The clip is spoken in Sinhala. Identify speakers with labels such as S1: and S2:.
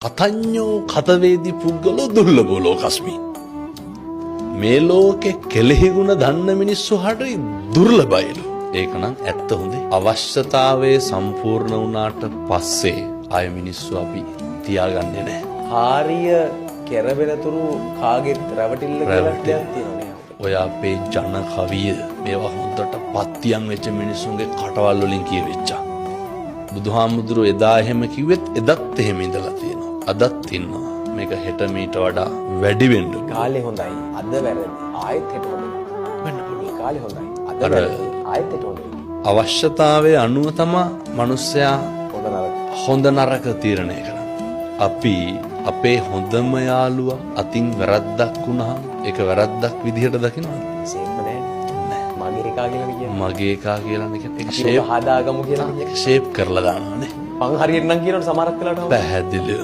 S1: කතඤ්ඤෝ කතවේදී පුද්ගලෝ දුර්ලභෝ ලෝකස්මි. මේ ලෝකේ කෙලෙහි ගුණ දන්න මිනිස්සු හරි දුර්ලභයිලු. ඒක නම් ඇත්ත හොඳේ. අවශ්‍යතාවයේ සම්පූර්ණ වුණාට පස්සේ ආය මිනිස්සු අපි තියාගන්නේ නැහැ.
S2: කාර්ය කෙරවෙනතුරු කාගෙත් රැවටිල්ල කියලා තියෙනවා.
S1: ඔය අපේ ජන කවිය මේවා හොඳට පත්තියන් වෙච්ච මිනිස්සුන්ගේ කටවල් වලින් කියවෙච්චා. බුදුහාමුදුරුවෝ එදා එහෙම කිව්වෙත් එදත් එහෙම ඉඳලා තියෙනවා. අදත් ඉන්නවා. මේක හෙට මීට වඩා වැඩි වෙන්න.
S2: කාලේ හොඳයි. අද වැරදි. ආයෙත් හෙට හොඳයි. වෙන්න පුළුවන්. කාලේ හොඳයි. අද වැරදි. ආයෙත් හෙට හොඳයි.
S1: අවශ්‍යතාවයේ අනුව තමයි මිනිස්සයා හොඳ නරක තීරණය කරන්නේ. අපි අපේ හොඳම යාළුවා අතින් වැරද්දක් වුණාම ඒක වැරද්දක් විදිහට දකිනවද?
S2: සේම නෑ. මගේ එකා කියලා කියන්නේ.
S1: මගේ එකා කියලා නේ. ඒක
S2: ෂේප් හදාගමු කියලා කියන්නේ.
S1: ෂේප් කරලා දානවානේ.
S2: මං හරියට නම් කියනකොට සමහරක් වෙලාවට
S1: පැහැදිලිව